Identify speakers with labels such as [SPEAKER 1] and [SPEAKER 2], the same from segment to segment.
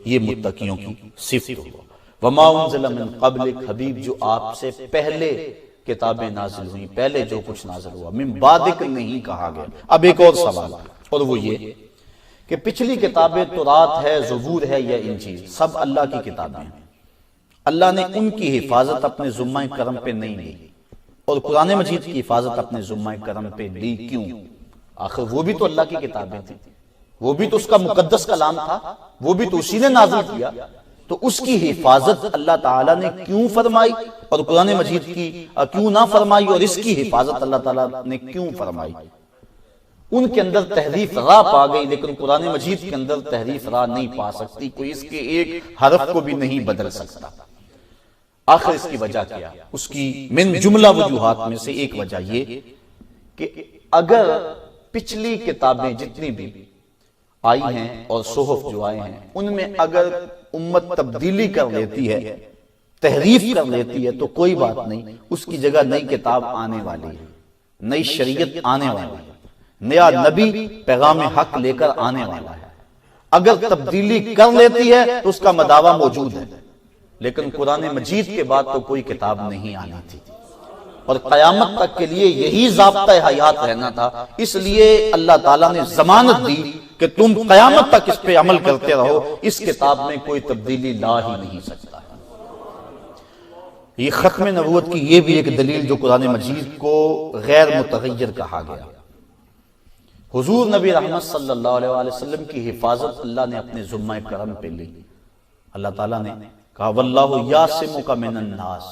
[SPEAKER 1] یہ متقیوں کی صفت ہو۔ وما انزل من قبلک، حبیب جو آپ سے پہلے کتابیں نازل ہوئیں، پہلے جو کچھ نازل ہوا، من بعدک نہیں کہا گیا۔ اب ایک اور سوال، اور وہ یہ کہ پچھلی کتابیں تورات ہے، زبور ہے یا انجیل، سب اللہ کی کتابیں ہیں، اللہ نے ان کی حفاظت اپنے ذمہ کرم پہ نہیں لی، اور قرآن مجید کی حفاظت اپنے ذمہ کرم پہ لی کیوں؟ آخر وہ بھی تو اللہ کی کتابیں تھیں، وہ بھی تو اس کا مقدس کلام تھا، وہ بھی تو اسی نے نازل کیا، تو اس کی حفاظت اللہ تعالیٰ نے کیوں فرمائی اور قرآن مجید کی کیوں نہ فرمائی، اور اس کی حفاظت اللہ تعالیٰ نے کیوں فرمائی؟ ان کے اندر تحریف را پا گئی، لیکن قرآن مجید کے اندر تحریف را نہیں پا سکتی، کوئی اس کے ایک حرف کو بھی نہیں بدل سکتا۔ آخر اس کی وجہ کیا؟ اس کی من جملہ وجوہات میں سے ایک وجہ یہ کہ اگر پچھلی کتابیں جتنی بھی آئی ہیں اور صحف جو آئے ہیں، ان میں اگر امت تبدیلی کر لیتی ہے، تحریف کر لیتی ہے، تو کوئی بات نہیں، اس کی جگہ نئی کتاب آنے والی ہے، نئی شریعت آنے والی ہے، نیا نبی پیغام حق لے کر آنے والا ہے۔ اگر تبدیلی کر لیتی ہے تو اس کا مداوع موجود ہے، لیکن قرآن مجید کے بعد تو کوئی کتاب نہیں آنی تھی، اور قیامت تک کے لیے یہی ضابطہ حیات رہنا تھا۔ اس لیے اللہ تعالیٰ نے ضمانت دی کہ تم قیامت تک اس پہ عمل کرتے رہو، اس کتاب میں کوئی تبدیلی لا ہی نہیں سکتا ہے۔ یہ ختم نبوت کی یہ بھی ایک دلیل جو قرآن مجید کو غیر متغیر کہا گیا۔ حضور نبی رحمت صلی اللہ علیہ وآلہ وسلم کی حفاظت اللہ نے اپنے ذمہ کرم پہ لی۔ اللہ تعالیٰ نے کہا واللہ یعصمک من الناس،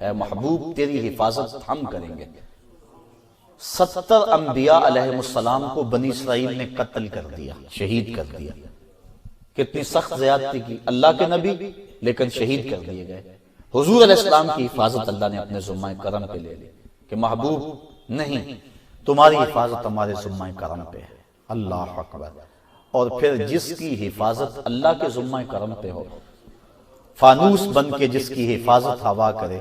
[SPEAKER 1] اے محبوب تیری حفاظت ہم کریں گے۔ 70 انبیاء علیہ السلام کو بنی اسرائیل نے قتل کر دیا، شہید کر دیا۔ کتنی سخت زیادتی کی، اللہ کے نبی لیکن شہید کر دیے گئے۔ حضور علیہ السلام کی حفاظت اللہ نے اپنے ذمہ کرم پہ لے لی کہ محبوب نہیں، تمہاری حفاظت ہمارے ذمہ کرم پہ ہے۔ اللہ اکبر۔ اور پھر جس کی حفاظت اللہ کے ذمہ کرم پہ ہو، فانوس بن کے جس کی حفاظت ہوا کرے،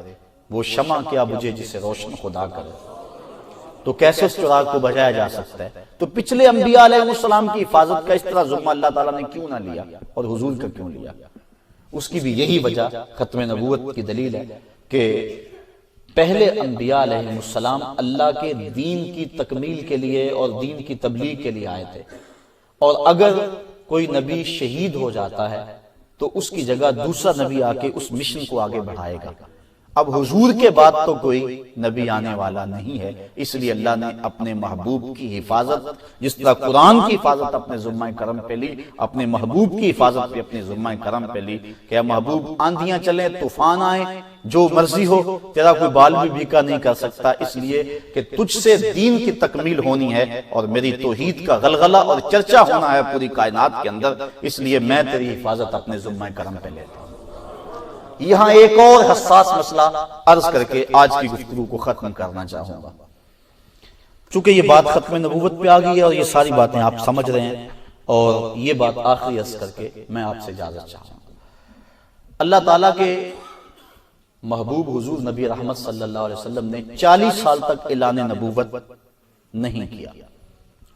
[SPEAKER 1] وہ شمع کیا بجھے جسے روشن خدا کرے، تو کیسے اس چراغ کو بجھایا جا سکتا ہے؟ تو پچھلے انبیاء علیہ السلام کی حفاظت کا اس طرح ذمہ اللہ تعالیٰ نے کیوں نہ لیا اور حضور کا کیوں لیا؟ اس کی بھی یہی وجہ ختم نبوت کی دلیل ہے کہ پہلے انبیاء علیہ السلام اللہ کے دین کی تکمیل کے لیے اور دین کی تبلیغ کے لیے آئے تھے، اور اگر کوئی نبی شہید ہو جاتا ہے تو اس کی جگہ دوسرا نبی آ کے اس مشن کو آگے بڑھائے گا۔ اب حضور کے بعد تو کوئی نبی آنے والا نہیں ہے، اس لیے اللہ نے اپنے محبوب کی حفاظت، جس طرح قرآن کی حفاظت اپنے ذمہ کرم پہ لی، اپنے محبوب کی حفاظت بھی اپنے ذمہ کرم پہ لی کہ محبوب آندھیاں چلیں، طوفان آئیں، جو مرضی ہو، تیرا کوئی بال بھی بھیکا نہیں کر سکتا، اس لیے کہ تجھ سے دین کی تکمیل ہونی ہے اور میری توحید کا غلغلہ اور چرچا ہونا ہے پوری کائنات کے اندر، اس لیے میں تیری حفاظت اپنے ذمہ کرم پہ لیتا ہوں۔ یہاں ایک اور حساس مسئلہ عرض کر کے آج کی گفتگو کو ختم کرنا چاہوں گا، چونکہ یہ بات ختم نبوت پہ آ گئی ہے اور یہ ساری باتیں آپ سمجھ رہے ہیں، اور یہ بات آخری عرض کر کے میں آپ سے اجازت چاہوں گا۔ اللہ تعالیٰ کے محبوب حضور نبی رحمت صلی اللہ علیہ وسلم نے 40 سال تک اعلان نبوت نہیں کیا،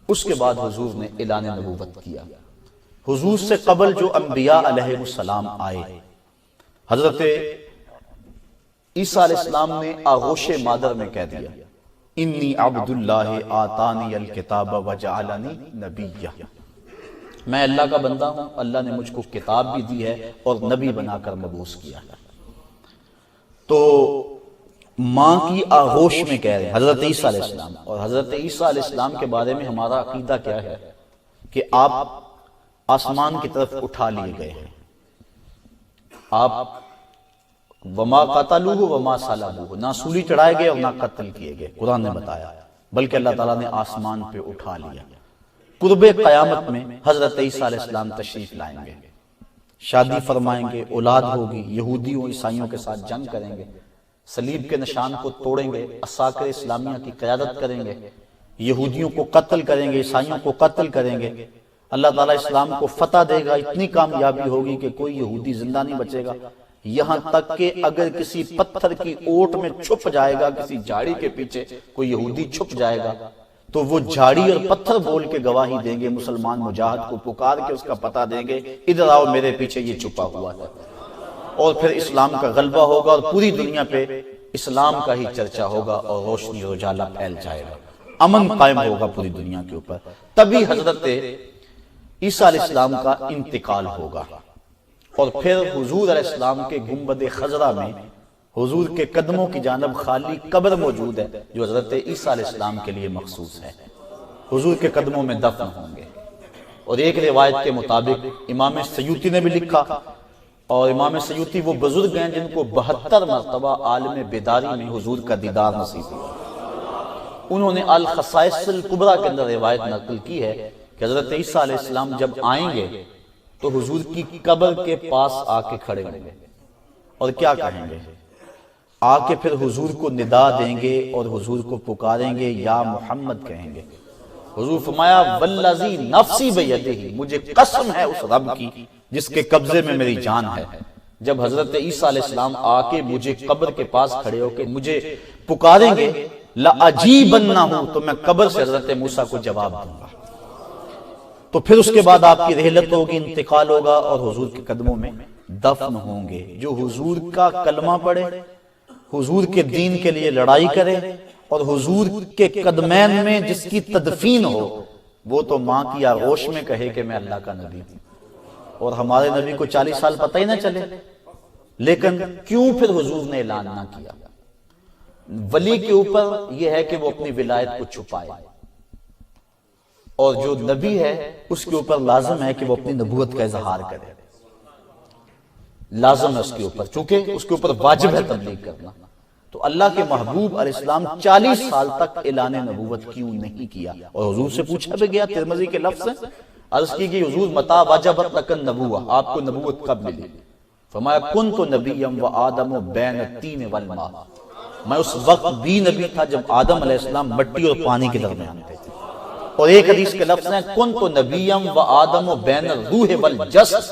[SPEAKER 1] اس کے بعد حضور نے اعلان نبوت کیا۔ حضور سے قبل جو انبیاء علیہ السلام آئے، حضرت عیسیٰ علیہ السلام نے آغوش مادر میں کہہ دیا انی عبد اللہ آتانی الکتاب وجعلنی نبیہ، میں اللہ کا بندہ ہوں، اللہ نے مجھ کو کتاب بھی دی ہے اور نبی بنا کر مبعوث کیا ہے۔ تو ماں کی آغوش میں کہہ رہے ہیں حضرت عیسیٰ علیہ السلام، اور حضرت عیسیٰ علیہ السلام کے بارے میں ہمارا عقیدہ کیا ہے کہ آپ آسمان کی طرف اٹھا لیے گئے ہیں، آپ وما قتلوہ وما صلبوہ، نہ سولی چڑھائے گئے اور نہ قتل کیے گئے، قرآن نے بتایا، بلکہ اللہ تعالیٰ نے آسمان پہ اٹھا لیا۔ قرب قیامت میں حضرت عیسیٰ علیہ السلام تشریف لائیں گے، شادی فرمائیں گے، اولاد ہوگی، یہودیوں عیسائیوں کے ساتھ جنگ کریں گے، صلیب کے نشان کو توڑیں گے، عساکر اسلامیہ کی قیادت کریں گے، یہودیوں کو قتل کریں گے، عیسائیوں کو قتل کریں گے، اللہ تعالیٰ اسلام کو فتح دے گا، اتنی کامیابی ہوگی کہ کوئی یہودی زندہ نہیں بچے گا، یہاں تک کہ اگر کسی پتھر کی اوٹ میں چھپ جائے گا، کسی جھاڑی کے پیچھے کوئی یہودی چھپ جائے گا تو وہ جھاڑی اور پتھر بول کے گواہی دیں گے، مسلمان مجاہد کو پکار کے اس کا پتہ دیں گے، ادھر آؤ میرے پیچھے یہ چھپا ہوا ہے، اور پھر اسلام کا غلبہ ہوگا اور پوری دنیا پہ اسلام کا ہی چرچا ہوگا اور روشنی اور اجالا پھیل جائے گا، امن قائم ہوگا پوری دنیا کے اوپر۔ تبھی حضرت عیسیٰ علیہ السلام کا انتقال ہوگا، اور پھر حضور علیہ السلام کے گنبد خضرا میں حضور کے قدموں کی جانب خالی قبر موجود ہے جو حضرت عیسیٰ علیہ السلام کے لیے مخصوص ہے، حضور کے قدموں میں دفن ہوں گے۔ اور ایک روایت کے مطابق امام سیوطی نے بھی لکھا، اور امام سیوطی وہ بزرگ ہیں جن کو 72 مرتبہ عالم بیداری میں حضور کا دیدار نصیب ہوا۔ انہوں نے الخصائص الکبریٰ کے اندر روایت نقل کی ہے کہ حضرت عیسیٰ علیہ السلام جب آئیں گے تو حضور کی قبر کے پاس آ کے کھڑے ہوں گے، اور کیا کہیں گے؟ آ کے پھر حضور کو ندا دیں گے اور حضور کو پکاریں گے، یا محمد کہیں گے۔ حضور فرمایا والذی نفسی بیدہ، مجھے قسم ہے اس رب کی جس کے قبضے میں میری جان ہے۔ جب حضرت عیسیٰ علیہ السلام آ کے مجھے قبر کے پاس کھڑے ہو کے مجھے پکاریں گے، لَأَجِیبَنَّهُ، تو میں قبر سے حضرت موسیٰ کو جواب دوں گا۔ تو پھر اس کے بعد آپ کی رحلت ہوگی، انتقال ہوگا، اور حضور کے قدموں میں دفن ہوں گے۔ جو حضور کا کلمہ پڑھے، حضور کے دین کے لیے لڑائی کرے، اور حضور کے قدمین میں جس کی تدفین ہو، وہ تو ماں کی آغوش میں کہے کہ میں اللہ کا نبی ہوں، اور ہمارے نبی کو 40 سال پتہ ہی نہ چلے۔ لیکن کیوں پھر حضور نے اعلان نہ کیا؟ ولی کے اوپر یہ ہے کہ وہ اپنی ولایت کو چھپائے، اور جو نبی ہے اس کے اوپر لازم ہے کہ وہ اپنی نبوت کا اظہار کرے، لازم ہے اس کے اوپر، چونکہ اس کے اوپر واجب ہے تبلیغ کرنا۔ تو اللہ کے محبوب علیہ السلام 40 سال تک اعلان نبوت کیوں نہیں کیا؟ اور حضور سے پوچھا بھی گیا، ترمذی کے لفظ ہے، عرض کی گئی حضور متا وجبت لک النبوہ، آپ کو نبوت کب ملی؟ فرمایا کنت نبیا وآدم بین الطین والماء، میں اس وقت بھی نبی تھا جب آدم علیہ السلام مٹی اور پانی کے درمیان تھے۔ اور ایک حدیث کے لفظ ہیں کنت نبیا وآدم بین الروح والجسد،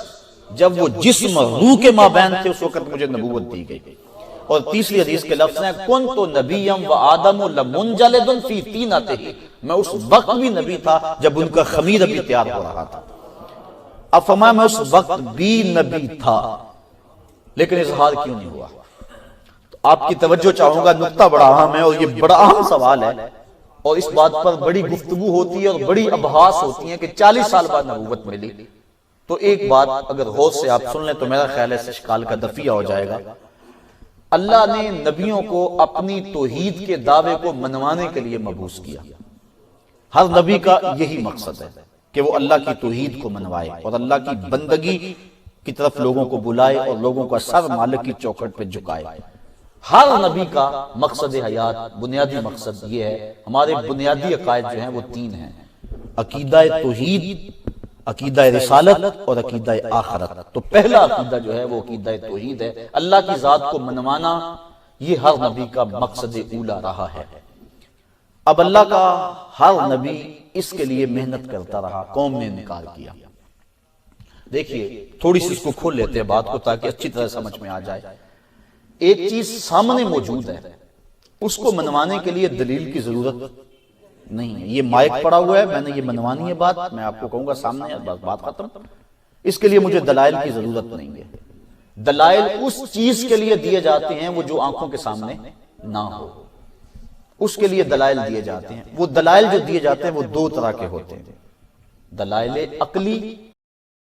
[SPEAKER 1] جب وہ جسم اور روح کے مابین تھے اس وقت مجھے نبوت دی گئی۔ اور تیسری حدیث کے لفظ ہیں کنت نبیا وآدم لمنجلد فی طینتہ، میں اس وقت بھی نبی تھا جب ان کا خمیر ابھی تیار ہو رہا تھا۔ اب فرمایا میں اس وقت بھی نبی تھا، لیکن اظہار کیوں نہیں ہوا؟ تو آپ کی توجہ چاہوں گا، نقطہ بڑا اہم ہے اور یہ بڑا اہم سوال ہے، اور اس بات پر بڑی گفتگو ہوتی ہے اور بڑی ابحاث ہوتی ہیں کہ 40 سال بعد نبوت ملی۔ تو ایک بات اگر غور سے آپ سن لیں تو میرا خیال ہے اس اشکال کا دفیہ ہو جائے گا۔ اللہ نے نبیوں کو اپنی توحید کے دعوے کو منوانے کے لیے مبعوث کیا۔ ہر نبی کا یہی مقصد ہے کہ وہ اللہ کی توحید کو منوائے اور اللہ کی بندگی کی طرف لوگوں کو بلائے اور لوگوں کا سر مالک کی چوکھٹ پہ جھکائے۔ ہر نبی کا مقصد حیات، بنیادی مقصد یہ ہے۔ ہمارے بنیادی عقائد جو ہیں وہ 3 ہیں، عقیدہ توحید، عقیدہ رسالت اور عقیدہ آخرت۔ تو پہلا عقیدہ جو ہے وہ عقیدہ توحید ہے، اللہ کی ذات کو منوانا، یہ ہر نبی کا مقصد اولا رہا ہے۔ اب اللہ کا ہر نبی اس کے لیے محنت کرتا رہا، قوم نے انکار کیا۔ دیکھیے تھوڑی سی اس کو کھول لیتے ہیں بات کو تاکہ اچھی طرح سمجھ میں آ جائے۔ ایک چیز سامنے موجود ہے، اس کو منوانے کے لیے دلیل کی ضرورت نہیں ہے۔ یہ مائک پڑا ہوا ہے، میں نے یہ منوانی ہے بات، میں آپ کو کہوں گا سامنے، بات ختم۔ اس کے لیے مجھے دلائل کی ضرورت نہیں ہے۔ دلائل اس چیز کے لیے دیے جاتے ہیں وہ جو آنکھوں کے سامنے نہ ہو، اس کے لیے دلائل دیے جاتے ہیں۔ وہ دلائل جو دیے جاتے ہیں وہ 2 طرح کے ہوتے ہیں، دلائل عقلی